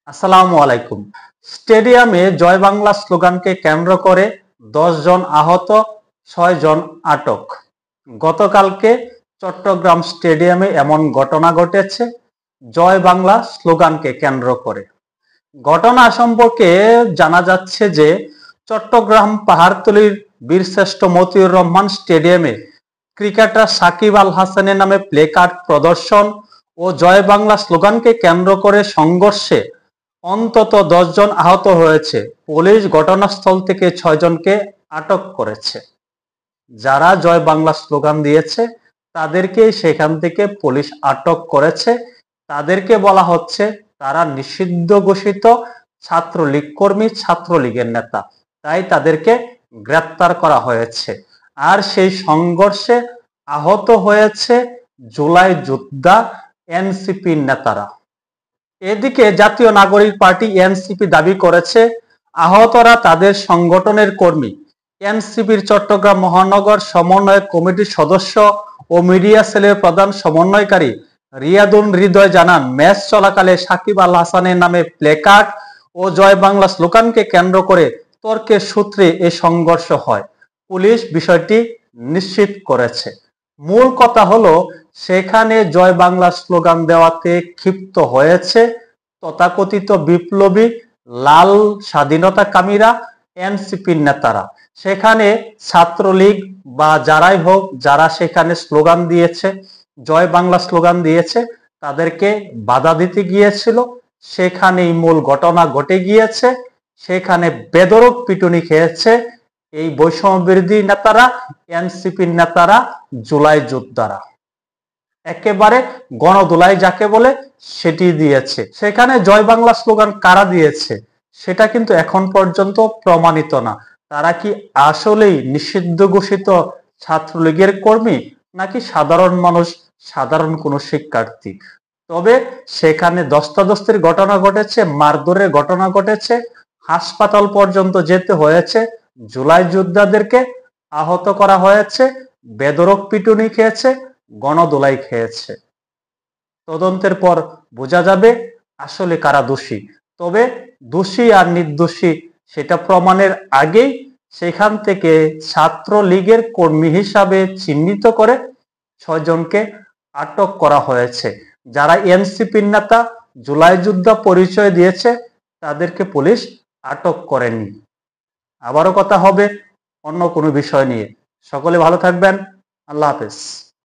আসসালামু আলাইকুম। স্টেডিয়ামে জয় বাংলা স্লোগানকে কেন্দ্র করে 10 জন আহত, 6 জন আটক। গতকালকে চট্টগ্রাম স্টেডিয়ামে এমন ঘটনা ঘটেছে জয় বাংলা স্লোগানকে কেন্দ্র করে। ঘটনা সম্পর্কে জানা যাচ্ছে যে চট্টগ্রাম পাহাড়তলীর বীরশ্রেষ্ঠ মতিউর রহমান স্টেডিয়ামে ক্রিকেটার সাকিব আল হাসানের নামে প্লেকার্ড প্রদর্শন ও জয় বাংলা স্লোগানকে কেন্দ্র করে সংঘর্ষে অন্তত 10 জন আহত হয়েছে। পুলিশ ঘটনাস্থল থেকে 6 জনকে আটক করেছে। যারা জয় বাংলা স্লোগান দিয়েছে তাদেরকেই সেখান থেকে পুলিশ আটক করেছে। তাদেরকে বলা হচ্ছে তারা নিষিদ্ধ ঘোষিত ছাত্রলীগ কর্মী, ছাত্রলীগের নেতা, তাই তাদেরকে গ্রেপ্তার করা হয়েছে। আর সেই সংঘর্ষে আহত হয়েছে জুলাই যোদ্ধা এনসিপির নেতারা। এদিকে জাতীয় নাগরিক পার্টি এনসিপি দাবি করেছে আহতরা তাদের সংগঠনের কর্মী। এনসিপির চট্টগ্রাম মহানগর সমন্বয় কমিটির সদস্য ও মিডিয়া সেলের প্রধান সমন্বয়কারী রিয়াদুল হৃদয় জানান, ম্যাচ চলাকালে সাকিব আল হাসানের নামে প্লেকার্ড ও জয় বাংলা স্লোগানকে কেন্দ্র করে তর্কের সূত্রে এ সংঘর্ষ হয়। পুলিশ বিষয়টি নিশ্চিত করেছে। মূল কথা হলো সেখানে জয় বাংলা স্লোগান দেওয়াতে ক্ষিপ্ত হয়েছে তথাকথিত বিপ্লবী লাল স্বাধীনতাকামীরা, এনসিপির নেতারা। সেখানে ছাত্রলীগ বা যারাই হোক, যারা সেখানে স্লোগান দিয়েছে, জয় বাংলা স্লোগান দিয়েছে, তাদেরকে বাধা দিতে গিয়েছিল। সেখানেই মূল ঘটনা ঘটে গিয়েছে। সেখানে বেদরক পিটুনি খেয়েছে এই বৈষম্য বিরোধী নেতারা, এনসিপির নেতারা, জুলাই যোদ্ধারা। একেবারে গণদোলাই যাকে বলে সেটি দিয়েছে। সেখানে জয় বাংলা স্লোগান কারা দিয়েছে সেটা কিন্তু এখন পর্যন্ত প্রমাণিত না। তারা কি আসলেই নিষিদ্ধ ঘোষিত ছাত্রলীগের কর্মী নাকি সাধারণ মানুষ, সাধারণ কোনো শিক্ষার্থী? তবে সেখানে ধস্তাধস্তির ঘটনা ঘটেছে, মারধরের ঘটনা ঘটেছে, হাসপাতাল পর্যন্ত যেতে হয়েছে, জুলাই যোদ্ধাদেরকে আহত করা হয়েছে, বেদরক পিটুনি খেয়েছে, গণদোলাই খেয়েছে। তদন্তের পর বোঝা যাবে আসলে কারা দোষী। তবে দোষী আর নির্দোষী সেটা প্রমাণের আগেই সেখান থেকে ছাত্রলীগের কর্মী হিসাবে চিহ্নিত করে 6 জনকে আটক করা হয়েছে। যারা এনসিপির নেতা, জুলাই যোদ্ধা পরিচয় দিয়েছে তাদেরকে পুলিশ আটক করেনি। আবারও কথা হবে অন্য কোনো বিষয় নিয়ে। সকলে ভালো থাকবেন। আল্লাহ হাফেজ।